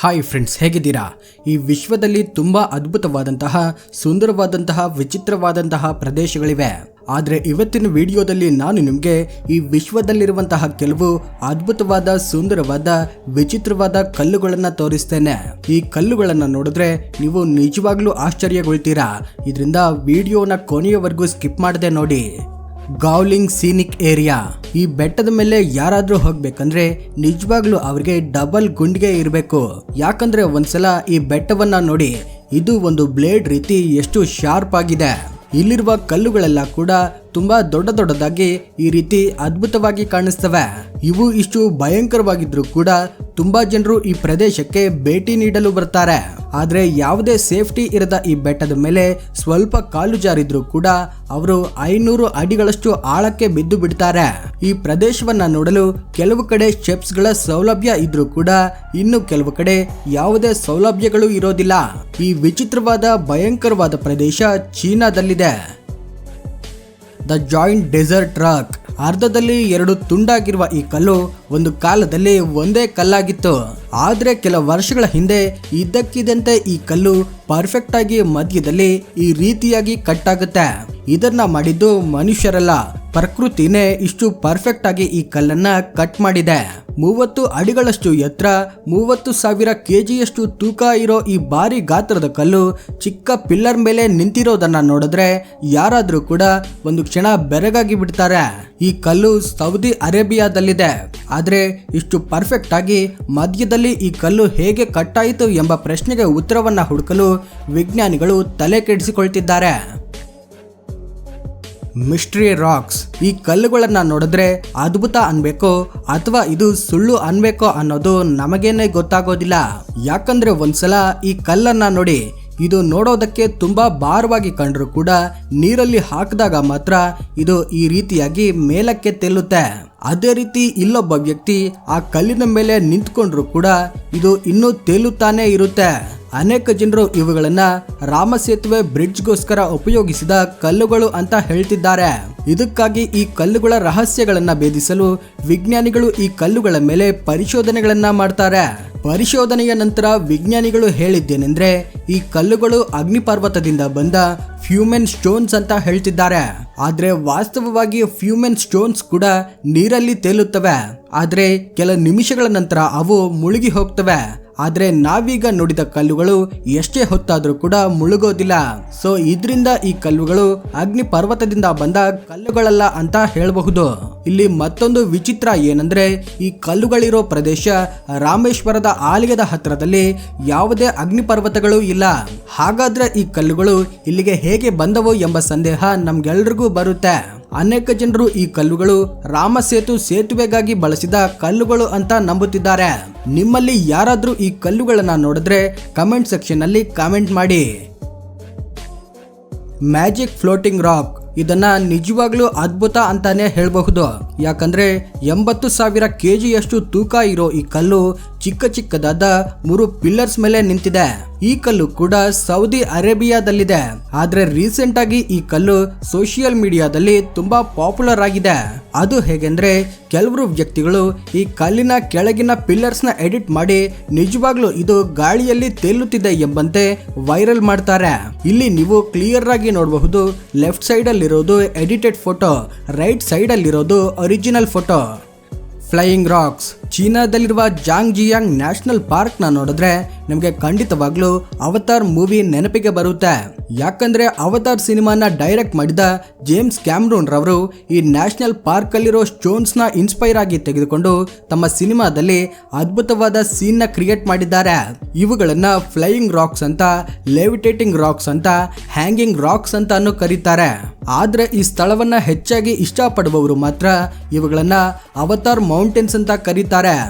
Hi friends, ಹೇಗಿದ್ದೀರಾ? ಈ ವಿಶ್ವದಲ್ಲಿ ತುಂಬಾ ಅದ್ಭುತವಾದಂತಹ, ಸುಂದರವಾದಂತಹ, ವಿಚಿತ್ರವಾದಂತಹ ಪ್ರದೇಶಗಳಿವೆ. ಆದರೆ ಇವತ್ತಿನ ವಿಡಿಯೋದಲ್ಲಿ ನಾನು ನಿಮಗೆ ಈ ವಿಶ್ವದಲ್ಲಿರುವಂತಹ ಕೆಲವು ಅದ್ಭುತವಾದ, ಸುಂದರವಾದ, ವಿಚಿತ್ರವಾದ ಕಲ್ಲುಗಳನ್ನು ತೋರಿಸ್ತೇನೆ. ಈ ಕಲ್ಲುಗಳನ್ನು ನೋಡಿದ್ರೆ ನೀವು ನಿಜವಾಗ್ಲೂ ಆಶ್ಚರ್ಯಗೊಳ್ತೀರಾ. ಇದರಿಂದ ವಿಡಿಯೋನ ಕೊನೆಯವರೆಗೂ ಸ್ಕಿಪ್ ಮಾಡದೆ ನೋಡಿ. ಗಾವ್ಲಿಂಗ್ ಸೀನಿಕ್ ಏರಿಯಾ. ಈ ಬೆಟ್ಟದ ಮೇಲೆ ಯಾರಾದ್ರೂ ಹೋಗ್ಬೇಕಂದ್ರೆ ನಿಜವಾಗ್ಲೂ ಅವ್ರಿಗೆ ಡಬಲ್ ಗುಂಡಿಗೆ ಇರಬೇಕು. ಯಾಕಂದ್ರೆ ಒಂದ್ಸಲ ಈ ಬೆಟ್ಟವನ್ನ ನೋಡಿ, ಇದು ಒಂದು ಬ್ಲೇಡ್ ರೀತಿ ಎಷ್ಟು ಶಾರ್ಪ್ ಆಗಿದೆ. ಇಲ್ಲಿರುವ ಕಲ್ಲುಗಳೆಲ್ಲ ಕೂಡ ತುಂಬಾ ದೊಡ್ಡದಾಗಿ ಈ ರೀತಿ ಅದ್ಭುತವಾಗಿ ಕಾಣಿಸ್ತವೆ. ಇವು ಇಷ್ಟು ಭಯಂಕರವಾಗಿದ್ರು ಕೂಡ ತುಂಬಾ ಜನರು ಈ ಪ್ರದೇಶಕ್ಕೆ ಭೇಟಿ ನೀಡಲು ಬರ್ತಾರೆ. ಆದ್ರೆ ಯಾವುದೇ ಸೇಫ್ಟಿ ಇರದ ಈ ಬೆಟ್ಟದ ಮೇಲೆ ಸ್ವಲ್ಪ ಕಾಲು ಜಾರಿದ್ರು ಕೂಡ ಅವರು 500 ಅಡಿಗಳಷ್ಟು ಆಳಕ್ಕೆ ಬಿದ್ದು ಬಿಡ್ತಾರೆ. ಈ ಪ್ರದೇಶವನ್ನ ನೋಡಲು ಕೆಲವು ಕಡೆ ಸ್ಟೆಪ್ಸ್ ಗಳ ಸೌಲಭ್ಯ ಇದ್ರೂ ಕೂಡ ಇನ್ನು ಕೆಲವು ಕಡೆ ಯಾವುದೇ ಸೌಲಭ್ಯಗಳು ಇರೋದಿಲ್ಲ. ಈ ವಿಚಿತ್ರವಾದ, ಭಯಂಕರವಾದ ಪ್ರದೇಶ ಚೀನಾದಲ್ಲಿದೆ. The joint desert rock. ಅರ್ಧದಲ್ಲಿ 2 ತುಂಡಾಗಿರುವ ಈ ಕಲ್ಲು ಒಂದು ಕಾಲದಲ್ಲಿ ಒಂದೇ ಕಲ್ಲಾಗಿತ್ತು. ಆದ್ರೆ ಕೆಲ ವರ್ಷಗಳ ಹಿಂದೆ ಇದ್ದಕ್ಕಿದ್ದಂತೆ ಈ ಕಲ್ಲು ಪರ್ಫೆಕ್ಟ್ ಆಗಿ ಮಧ್ಯದಲ್ಲಿ ಈ ರೀತಿಯಾಗಿ ಕಟ್ ಆಗುತ್ತೆ. ಇದನ್ನ ಮಾಡಿದ್ದು ಮನುಷ್ಯರಲ್ಲ, ಪ್ರಕೃತಿನೇ ಇಷ್ಟು ಪರ್ಫೆಕ್ಟ್ ಆಗಿ ಈ ಕಲ್ಲನ್ನ ಕಟ್ ಮಾಡಿದೆ. 30 ಅಡಿಗಳಷ್ಟು ಎತ್ತರ, 30,000 kgಯಷ್ಟು ತೂಕ ಇರೋ ಈ ಭಾರಿ ಗಾತ್ರದ ಕಲ್ಲು ಚಿಕ್ಕ ಪಿಲ್ಲರ್ ಮೇಲೆ ನಿಂತಿರೋದನ್ನ ನೋಡಿದ್ರೆ ಯಾರಾದ್ರೂ ಕೂಡ ಒಂದು ಕ್ಷಣ ಬೆರಗಾಗಿ ಬಿಡ್ತಾರೆ. ಈ ಕಲ್ಲು ಸೌದಿ ಅರೇಬಿಯಾದಲ್ಲಿದೆ. ಆದ್ರೆ ಇಷ್ಟು ಪರ್ಫೆಕ್ಟ್ ಆಗಿ ಮಧ್ಯದಲ್ಲಿ ಈ ಕಲ್ಲು ಹೇಗೆ ಕಟ್ಟಾಯಿತು ಎಂಬ ಪ್ರಶ್ನೆಗೆ ಉತ್ತರವನ್ನ ಹುಡುಕಲು ವಿಜ್ಞಾನಿಗಳು ತಲೆ ಕೆಡಿಸಿಕೊಳ್ತಿದ್ದಾರೆ. Mystery racks. ಈ ಕಲ್ಲುಗಳನ್ನ ನೋಡಿದ್ರೆ ಅದ್ಭುತ ಅನ್ಬೇಕೋ ಅಥವಾ ಇದು ಸುಳ್ಳು ಅನ್ಬೇಕೋ ಅನ್ನೋದು ನಮಗೇನೆ ಗೊತ್ತಾಗೋದಿಲ್ಲ. ಯಾಕಂದ್ರೆ ಒಂದ್ಸಲ ಈ ಕಲ್ಲನ್ನ ನೋಡಿ, ಇದು ನೋಡೋದಕ್ಕೆ ತುಂಬಾ ಭಾರವಾಗಿ ಕಂಡ್ರು ಕೂಡ ನೀರಲ್ಲಿ ಹಾಕಿದಾಗ ಮಾತ್ರ ಇದು ಈ ರೀತಿಯಾಗಿ ಮೇಲಕ್ಕೆ ತೇಲುತ್ತೆ. ಅದೇ ರೀತಿ ಇಲ್ಲೊಬ್ಬ ವ್ಯಕ್ತಿ ಆ ಕಲ್ಲಿನ ಮೇಲೆ ನಿಂತ್ಕೊಂಡ್ರು ಕೂಡ ಇದು ಇನ್ನೂ ತೇಲುತ್ತಾನೆ ಇರುತ್ತೆ. ಅನೇಕ ಜನರು ಇವುಗಳನ್ನ ರಾಮಸೇತುವೆ ಬ್ರಿಡ್ಜ್ಗೋಸ್ಕರ ಉಪಯೋಗಿಸಿದ ಕಲ್ಲುಗಳು ಅಂತ ಹೇಳ್ತಿದ್ದಾರೆ. ಇದಕ್ಕಾಗಿ ಈ ಕಲ್ಲುಗಳ ರಹಸ್ಯಗಳನ್ನ ಭೇದಿಸಲು ವಿಜ್ಞಾನಿಗಳು ಈ ಕಲ್ಲುಗಳ ಮೇಲೆ ಪರಿಶೋಧನೆಗಳನ್ನ ಮಾಡ್ತಾರೆ. ಪರಿಶೋಧನೆಯ ನಂತರ ವಿಜ್ಞಾನಿಗಳು ಹೇಳಿದ್ದೇನೆಂದ್ರೆ ಈ ಕಲ್ಲುಗಳು ಅಗ್ನಿಪರ್ವತದಿಂದ ಬಂದ ಫ್ಯೂಮೆನ್ ಸ್ಟೋನ್ಸ್ ಅಂತ ಹೇಳ್ತಿದ್ದಾರೆ. ಆದ್ರೆ ವಾಸ್ತವವಾಗಿ ಫ್ಯೂಮೆನ್ ಸ್ಟೋನ್ಸ್ ಕೂಡ ನೀರಲ್ಲಿ ತೇಲುತ್ತವೆ. ಆದ್ರೆ ಕೆಲ ನಿಮಿಷಗಳ ನಂತರ ಅವು ಮುಳುಗಿ ಹೋಗ್ತವೆ. ಆದ್ರೆ ನಾವೀಗ ನೋಡಿದ ಕಲ್ಲುಗಳು ಎಷ್ಟೇ ಹೊತ್ತಾದ್ರೂ ಕೂಡ ಮುಳುಗೋದಿಲ್ಲ. ಸೊ ಇದರಿಂದ ಈ ಕಲ್ಲುಗಳು ಅಗ್ನಿ ಪರ್ವತದಿಂದ ಬಂದ ಕಲ್ಲುಗಳಲ್ಲ ಅಂತ ಹೇಳಬಹುದು. ಇಲ್ಲಿ ಮತ್ತೊಂದು ವಿಚಿತ್ರ ಏನಂದ್ರೆ ಈ ಕಲ್ಲುಗಳಿರೋ ಪ್ರದೇಶ ರಾಮೇಶ್ವರದ ಆಲಯದ ಹತ್ರದಲ್ಲಿ ಯಾವುದೇ ಅಗ್ನಿ ಪರ್ವತಗಳು ಇಲ್ಲ. ಹಾಗಾದ್ರೆ ಈ ಕಲ್ಲುಗಳು ಇಲ್ಲಿಗೆ ಹೇಗೆ ಬಂದವು ಎಂಬ ಸಂದೇಹ ನಮ್ಗೆಲ್ರಿಗೂ ಬರುತ್ತೆ. ಅನೇಕ ಜನರು ಈ ಕಲ್ಲುಗಳು ರಾಮಸೇತು ಸೇತುವೆಗಾಗಿ ಬಳಸಿದ ಕಲ್ಲುಗಳು ಅಂತ ನಂಬುತ್ತಿದ್ದಾರೆ. ನಿಮ್ಮಲ್ಲಿ ಯಾರಾದ್ರೂ ಈ ಕಲ್ಲುಗಳನ್ನ ನೋಡಿದ್ರೆ ಕಮೆಂಟ್ ಸೆಕ್ಷನ್ ಅಲ್ಲಿ ಕಾಮೆಂಟ್ ಮಾಡಿ. Magic floating rock. ಇದನ್ನ ನಿಜವಾಗ್ಲೂ ಅದ್ಭುತ ಅಂತಾನೆ ಹೇಳಬಹುದು. ಯಾಕಂದ್ರೆ 80,000 kgಯಷ್ಟು ತೂಕ ಇರೋ ಈ ಕಲ್ಲು ಚಿಕ್ಕದಾದ 3 ಪಿಲ್ಲರ್ಸ್ ಮೇಲೆ ನಿಂತಿದೆ. ಈ ಕಲ್ಲು ಕೂಡ ಸೌದಿ ಅರೇಬಿಯಾದಲ್ಲಿದೆ. ಆದ್ರೆ ರೀಸೆಂಟ್ ಆಗಿ ಈ ಕಲ್ಲು ಸೋಷಿಯಲ್ ಮೀಡಿಯಾದಲ್ಲಿ ತುಂಬಾ ಪಾಪ್ಯುಲರ್ ಆಗಿದೆ. ಅದು ಹೇಗೆಂದ್ರೆ ಕೆಲವರು ವ್ಯಕ್ತಿಗಳು ಈ ಕಲ್ಲಿನ ಕೆಳಗಿನ ಪಿಲ್ಲರ್ಸ್ ನ ಎಡಿಟ್ ಮಾಡಿ ನಿಜವಾಗ್ಲೂ ಇದು ಗಾಳಿಯಲ್ಲಿ ತೇಲುತ್ತಿದೆ ಎಂಬಂತೆ ವೈರಲ್ ಮಾಡ್ತಾರೆ. ಇಲ್ಲಿ ನೀವು ಕ್ಲಿಯರ್ ಆಗಿ ನೋಡಬಹುದು. ಲೆಫ್ಟ್ ಸೈಡ್ ಅಲ್ಲಿರೋದು ಎಡಿಟೆಡ್ ಫೋಟೋ, ರೈಟ್ ಸೈಡ್ ಅಲ್ಲಿರೋದು ಒರಿಜಿನಲ್ ಫೋಟೋ. Flying rocks. ಚೀನಾದಲ್ಲಿರುವ ಜಾಂಗ್ಜಿಯಾಂಗ್ ನ್ಯಾಷನಲ್ ಪಾರ್ಕ್ ನ ನೋಡಿದ್ರೆ ನಮಗೆ ಖಂಡಿತವಾಗ್ಲೂ ಅವತಾರ್ ಮೂವಿ ನೆನಪಿಗೆ ಬರುತ್ತೆ. ಯಾಕಂದ್ರೆ ಅವತಾರ್ ಸಿನಿಮಾನ ಡೈರೆಕ್ಟ್ ಮಾಡಿದ ಜೇಮ್ಸ್ ಕ್ಯಾಮ್ರೂನ್ ರವರು ಈ ನ್ಯಾಷನಲ್ ಪಾರ್ಕ್ ಅಲ್ಲಿರೋ ಸ್ಟೋನ್ಸ್ ನ ಇನ್ಸ್ಪೈರ್ ಆಗಿ ತೆಗೆದುಕೊಂಡು ತಮ್ಮ ಸಿನಿಮಾದಲ್ಲಿ ಅದ್ಭುತವಾದ ಸೀನ್ ನ ಕ್ರಿಯೇಟ್ ಮಾಡಿದ್ದಾರೆ. ಇವುಗಳನ್ನ ಫ್ಲೈಯಿಂಗ್ ರಾಕ್ಸ್ ಅಂತ, ಲೆವಿಟೇಟಿಂಗ್ ರಾಕ್ಸ್ ಅಂತ, ಹ್ಯಾಂಗಿಂಗ್ ರಾಕ್ಸ್ ಅಂತಾನು ಕರೀತಾರೆ. ಆದ್ರೆ ಈ ಸ್ಥಳವನ್ನ ಹೆಚ್ಚಾಗಿ ಇಷ್ಟಪಡುವವರು ಮಾತ್ರ ಇವುಗಳನ್ನ ಅವತಾರ್ ಮೌಂಟೇನ್ಸ್ ಅಂತ ಕರೀತಾರೆ.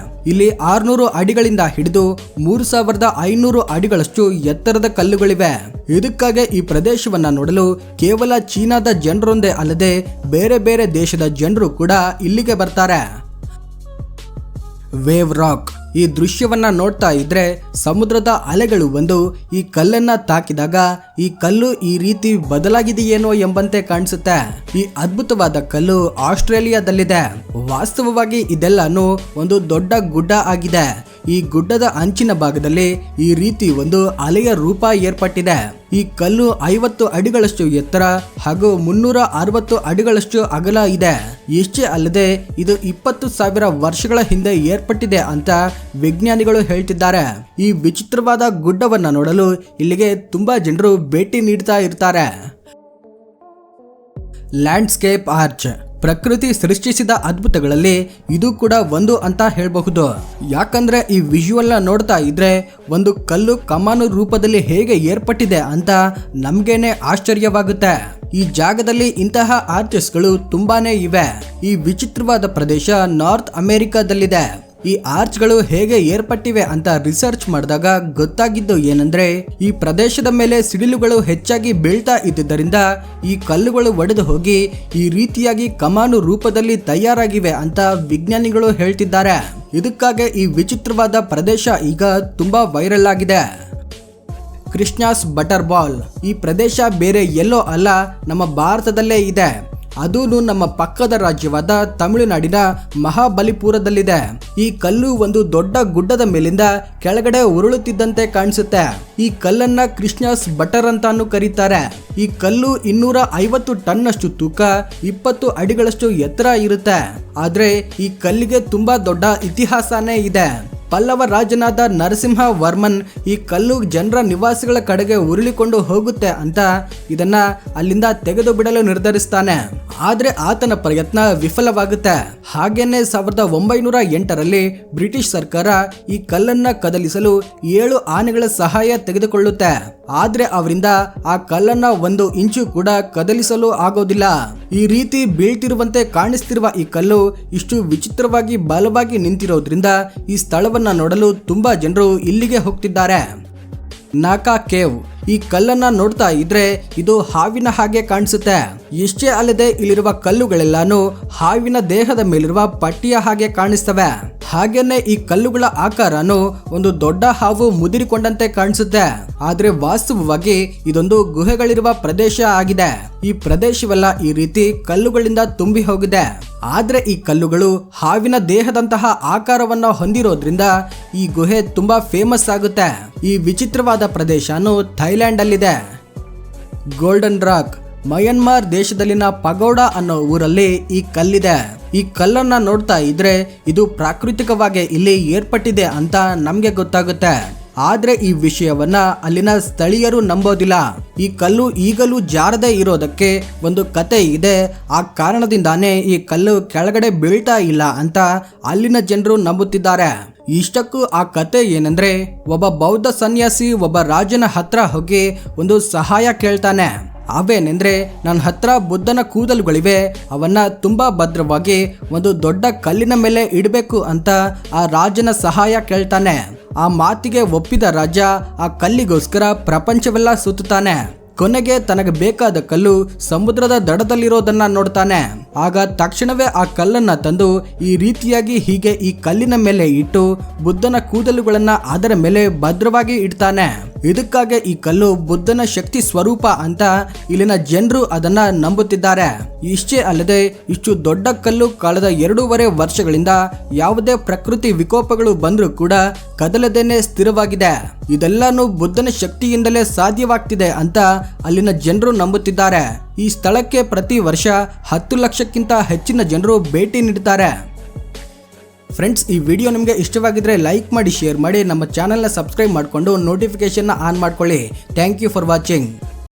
ಇಲ್ಲಿ 600 ಅಡಿಗಳಿಂದ ಹಿಡಿದು 3,500 ಅಡಿಗಳಷ್ಟು ಎತ್ತರದ ಕಲ್ಲುಗಳಿವೆ. ಇದಕ್ಕಾಗಿ ಈ ಪ್ರದೇಶವನ್ನ ನೋಡಲು ಕೇವಲ ಚೀನಾದ ಜನರೊಂದೇ ಅಲ್ಲದೆ ಬೇರೆ ಬೇರೆ ದೇಶದ ಜನರು ಕೂಡ ಇಲ್ಲಿಗೆ ಬರ್ತಾರೆ. Wave rock. ಈ ದೃಶ್ಯವನ್ನ ನೋಡ್ತಾ ಇದ್ರೆ ಸಮುದ್ರದ ಅಲೆಗಳು ಬಂದು ಈ ಕಲ್ಲನ್ನ ತಾಕಿದಾಗ ಈ ಕಲ್ಲು ಈ ರೀತಿ ಬದಲಾಗಿದೆಯೇನೋ ಎಂಬಂತೆ ಕಾಣಿಸುತ್ತೆ. ಈ ಅದ್ಭುತವಾದ ಕಲ್ಲು ಆಸ್ಟ್ರೇಲಿಯಾದಲ್ಲಿದೆ. ವಾಸ್ತವವಾಗಿ ಇದೆಲ್ಲಾನು ಒಂದು ದೊಡ್ಡ ಗುಡ್ಡ ಆಗಿದೆ. ಈ ಗುಡ್ಡದ ಅಂಚಿನ ಭಾಗದಲ್ಲಿ ಈ ರೀತಿ ಒಂದು ಅಲೆಯ ರೂಪ ಏರ್ಪಟ್ಟಿದೆ. ಈ ಕಲ್ಲು 50 ಅಡಿಗಳಷ್ಟು ಎತ್ತರ ಹಾಗೂ 360 ಅಡಿಗಳಷ್ಟು ಅಗಲ ಇದೆ. ಇಷ್ಟೇ ಅಲ್ಲದೆ ಇದು 20,000 ವರ್ಷಗಳ ಹಿಂದೆ ಏರ್ಪಟ್ಟಿದೆ ಅಂತ ವಿಜ್ಞಾನಿಗಳು ಹೇಳ್ತಿದ್ದಾರೆ. ಈ ವಿಚಿತ್ರವಾದ ಗುಡ್ಡವನ್ನ ನೋಡಲು ಇಲ್ಲಿಗೆ ತುಂಬಾ ಜನರು ಭೇಟಿ ನೀಡ್ತಾ ಇರ್ತಾರೆ. ಲ್ಯಾಂಡ್ಸ್ಕೇಪ್ ಆರ್ಚ್ ಪ್ರಕೃತಿ ಸೃಷ್ಟಿಸಿದ ಅದ್ಭುತಗಳಲ್ಲಿ ಇದು ಕೂಡ ಒಂದು ಅಂತ ಹೇಳಬಹುದು. ಯಾಕಂದ್ರೆ ಈ ವಿಜುವಲ್ ನೋಡ್ತಾ ಇದ್ರೆ ಒಂದು ಕಲ್ಲು ಕಮಾನು ರೂಪದಲ್ಲಿ ಹೇಗೆ ಏರ್ಪಟ್ಟಿದೆ ಅಂತ ನಮ್ಗೇನೆ ಆಶ್ಚರ್ಯವಾಗುತ್ತೆ. ಈ ಜಾಗದಲ್ಲಿ ಇಂತಹ ಆರ್ಚಸ್ಗಳು ತುಂಬಾನೇ ಇವೆ. ಈ ವಿಚಿತ್ರವಾದ ಪ್ರದೇಶ ನಾರ್ತ್ ಅಮೆರಿಕಾದಲ್ಲಿದೆ. ಈ ಆರ್ಚ್ಗಳು ಹೇಗೆ ಏರ್ಪಟ್ಟಿವೆ ಅಂತ ರಿಸರ್ಚ್ ಮಾಡಿದಾಗ ಗೊತ್ತಾಗಿದ್ದು ಏನಂದ್ರೆ ಈ ಪ್ರದೇಶದ ಮೇಲೆ ಸಿಡಿಲುಗಳು ಹೆಚ್ಚಾಗಿ ಬೀಳ್ತಾ ಇದ್ದುದರಿಂದ ಈ ಕಲ್ಲುಗಳು ಒಡೆದು ಹೋಗಿ ಈ ರೀತಿಯಾಗಿ ಕಮಾನು ರೂಪದಲ್ಲಿ ತಯಾರಾಗಿವೆ ಅಂತ ವಿಜ್ಞಾನಿಗಳು ಹೇಳ್ತಿದ್ದಾರೆ. ಇದಕ್ಕಾಗಿ ಈ ವಿಚಿತ್ರವಾದ ಪ್ರದೇಶ ಈಗ ತುಂಬಾ ವೈರಲ್ ಆಗಿದೆ. ಕೃಷ್ಣಾಸ್ ಬಟರ್ ಬಾಲ್ ಈ ಪ್ರದೇಶ ಬೇರೆ ಎಲ್ಲೋ ಅಲ್ಲ, ನಮ್ಮ ಭಾರತದಲ್ಲೇ ಇದೆ. ಅದೂ ನಮ್ಮ ಪಕ್ಕದ ರಾಜ್ಯವಾದ ತಮಿಳುನಾಡಿನ ಮಹಾಬಲಿಪುರದಲ್ಲಿದೆ. ಈ ಕಲ್ಲು ಒಂದು ದೊಡ್ಡ ಗುಡ್ಡದ ಮೇಲಿಂದ ಕೆಳಗಡೆ ಉರುಳುತ್ತಿದ್ದಂತೆ ಕಾಣಿಸುತ್ತೆ. ಈ ಕಲ್ಲನ್ನ ಕೃಷ್ಣಾಸ್ ಬಟರ್ ಅಂತಾನು ಕರೀತಾರೆ. ಈ ಕಲ್ಲು 250 ಟನ್ನಷ್ಟು ತೂಕ, 20 ಅಡಿಗಳಷ್ಟು ಎತ್ತರ ಇರುತ್ತೆ. ಆದ್ರೆ ಈ ಕಲ್ಲಿಗೆ ತುಂಬಾ ದೊಡ್ಡ ಇತಿಹಾಸನೇ ಇದೆ. ಪಲ್ಲವ ರಾಜನಾದ ನರಸಿಂಹ ವರ್ಮನ್ ಈ ಕಲ್ಲು ಜನರ ನಿವಾಸಗಳ ಕಡೆಗೆ ಉರುಳಿಕೊಂಡು ಹೋಗುತ್ತೆ ಅಂತ ಇದನ್ನ ಅಲ್ಲಿಂದ ತೆಗೆದು ಬಿಡಲು ನಿರ್ಧರಿಸ್ತಾನೆ. ಆದ್ರೆ ಆತನ ಪ್ರಯತ್ನ ವಿಫಲವಾಗುತ್ತೆ. ಹಾಗೇನೆ 1908ರಲ್ಲಿ ಬ್ರಿಟಿಷ್ ಸರ್ಕಾರ ಈ ಕಲ್ಲನ್ನ ಕದಲಿಸಲು 7 ಆನೆಗಳ ಸಹಾಯ ತೆಗೆದುಕೊಳ್ಳುತ್ತೆ. ಆದ್ರೆ ಅವರಿಂದ ಆ ಕಲ್ಲನ್ನ 1 ಇಂಚು ಕೂಡ ಕದಲಿಸಲು ಆಗೋದಿಲ್ಲ. ಈ ರೀತಿ ಬೀಳ್ತಿರುವಂತೆ ಕಾಣಿಸ್ತಿರುವ ಈ ಕಲ್ಲು ಇಷ್ಟು ವಿಚಿತ್ರವಾಗಿ ಬಲವಾಗಿ ನಿಂತಿರೋದ್ರಿಂದ ಈ ಸ್ಥಳವನ್ನ ನೋಡಲು ತುಂಬಾ ಜನರು ಇಲ್ಲಿಗೆ ಹೋಗ್ತಿದ್ದಾರೆ. ನಾಕಾ ಕೇವ್ ಈ ಕಲ್ಲನ್ನ ನೋಡ್ತಾ ಇದ್ರೆ ಇದು ಹಾವಿನ ಹಾಗೆ ಕಾಣಿಸುತ್ತೆ. ಇಷ್ಟೇ ಅಲ್ಲದೆ ಇಲ್ಲಿರುವ ಕಲ್ಲುಗಳೆಲ್ಲಾನು ಹಾವಿನ ದೇಹದ ಮೇಲಿರುವ ಪಟ್ಟಿಯ ಹಾಗೆ ಕಾಣಿಸ್ತವೆ. ಹಾಗೇನೆ ಈ ಕಲ್ಲುಗಳ ಆಕಾರನು ಒಂದು ದೊಡ್ಡ ಹಾವು ಮುದಿರಿಕೊಂಡಂತೆ ಕಾಣಿಸುತ್ತೆ. ಆದ್ರೆ ವಾಸ್ತವವಾಗಿ ಇದೊಂದು ಗುಹೆಗಳಿರುವ ಪ್ರದೇಶ ಆಗಿದೆ. ಈ ಪ್ರದೇಶವೆಲ್ಲ ಈ ರೀತಿ ಕಲ್ಲುಗಳಿಂದ ತುಂಬಿ ಹೋಗಿದೆ. ಆದ್ರೆ ಈ ಕಲ್ಲುಗಳು ಹಾವಿನ ದೇಹದಂತಹ ಆಕಾರವನ್ನ ಹೊಂದಿರೋದ್ರಿಂದ ಈ ಗುಹೆ ತುಂಬಾ ಫೇಮಸ್ ಆಗುತ್ತೆ. ಈ ವಿಚಿತ್ರವಾದ ಪ್ರದೇಶನು ಥೈಲ್ಯಾಂಡ್ ಅಲ್ಲಿದೆ. ಗೋಲ್ಡನ್ ರಾಕ್ ಮಯನ್ಮಾರ್ ದೇಶದಲ್ಲಿನ ಪಗೋಡಾ ಅನ್ನೋ ಊರಲ್ಲಿ ಈ ಕಲ್ಲಿದೆ. ಈ ಕಲ್ಲನ್ನ ನೋಡ್ತಾ ಇದ್ರೆ ಇದು ಪ್ರಾಕೃತಿಕವಾಗಿ ಇಲ್ಲಿ ಏರ್ಪಟ್ಟಿದೆ ಅಂತ ನಮ್ಗೆ ಗೊತ್ತಾಗುತ್ತೆ. ಆದ್ರೆ ಈ ವಿಷಯವನ್ನ ಅಲ್ಲಿನ ಸ್ಥಳೀಯರು ನಂಬೋದಿಲ್ಲ. ಈ ಕಲ್ಲು ಈಗಲೂ ಜಾರದೆ ಇರೋದಕ್ಕೆ ಒಂದು ಕತೆ ಇದೆ. ಆ ಕಾರಣದಿಂದಾನೇ ಈ ಕಲ್ಲು ಕೆಳಗಡೆ ಬೀಳ್ತಾ ಇಲ್ಲ ಅಂತ ಅಲ್ಲಿನ ಜನರು ನಂಬುತ್ತಿದ್ದಾರೆ. ಇಷ್ಟಕ್ಕೂ ಆ ಕತೆ ಏನಂದ್ರೆ ಒಬ್ಬ ಬೌದ್ಧ ಸನ್ಯಾಸಿ ಒಬ್ಬ ರಾಜನ ಹತ್ರ ಹೋಗಿ ಒಂದು ಸಹಾಯ ಕೇಳ್ತಾನೆ. ಅವೇನೆಂದ್ರೆ ನನ್ನ ಹತ್ರ ಬುದ್ಧನ ಕೂದಲುಗಳಿವೆ, ಅವನ್ನ ತುಂಬಾ ಭದ್ರವಾಗಿ ಒಂದು ದೊಡ್ಡ ಕಲ್ಲಿನ ಮೇಲೆ ಇಡಬೇಕು ಅಂತ ಆ ರಾಜನ ಸಹಾಯ ಕೇಳ್ತಾನೆ. ಆ ಮಾತಿಗೆ ಒಪ್ಪಿದ ರಾಜ ಆ ಕಲ್ಲಿಗೋಸ್ಕರ ಪ್ರಪಂಚವೆಲ್ಲ ಸುತ್ತುತ್ತಾನೆ. ಕೊನೆಗೆ ತನಗೆ ಬೇಕಾದ ಕಲ್ಲು ಸಮುದ್ರದ ದಡದಲ್ಲಿರೋದನ್ನ ನೋಡ್ತಾನೆ. ಆಗ ತಕ್ಷಣವೇ ಆ ಕಲ್ಲನ್ನ ತಂದು ಈ ರೀತಿಯಾಗಿ ಹೀಗೆ ಈ ಕಲ್ಲಿನ ಮೇಲೆ ಇಟ್ಟು ಬುದ್ಧನ ಕೂದಲುಗಳನ್ನ ಅದರ ಮೇಲೆ ಭದ್ರವಾಗಿ ಇಡ್ತಾನೆ. ಇದಕ್ಕಾಗಿ ಈ ಕಲ್ಲು ಬುದ್ಧನ ಶಕ್ತಿ ಸ್ವರೂಪ ಅಂತ ಇಲ್ಲಿನ ಜನರು ಅದನ್ನ ನಂಬುತ್ತಿದ್ದಾರೆ. ಇಷ್ಟೇ ಅಲ್ಲದೆ ಇಷ್ಟು ದೊಡ್ಡ ಕಲ್ಲು ಕಳೆದ 2.5 ವರ್ಷಗಳಿಂದ ಯಾವುದೇ ಪ್ರಕೃತಿ ವಿಕೋಪಗಳು ಬಂದರೂ ಕೂಡ ಕದಲದೇನೆ ಸ್ಥಿರವಾಗಿದೆ. ಇದೆಲ್ಲಾನು ಬುದ್ಧನ ಶಕ್ತಿಯಿಂದಲೇ ಸಾಧ್ಯವಾಗ್ತಿದೆ ಅಂತ ಅಲ್ಲಿನ ಜನರು ನಂಬುತ್ತಿದ್ದಾರೆ. ಈ ಸ್ಥಳಕ್ಕೆ ಪ್ರತಿ ವರ್ಷ 10 ಲಕ್ಷಕ್ಕಿಂತ ಹೆಚ್ಚಿನ ಜನರು ಭೇಟಿ ನೀಡುತ್ತಾರೆ. ಫ್ರೆಂಡ್ಸ್, ಈ ವಿಡಿಯೋ ನಿಮಗೆ ಇಷ್ಟವಾಗಿದ್ರೆ ಲೈಕ್ ಮಾಡಿ, ಶೇರ್ ಮಾಡಿ, ನಮ್ಮ ಚಾನೆಲ್ನ ಸಬ್ಸ್ಕ್ರೈಬ್ ಮಾಡಿಕೊಂಡು ನೋಟಿಫಿಕೇಶನ್ ಆನ್ ಮಾಡ್ಕೊಳ್ಳಿ. Thank you for watching.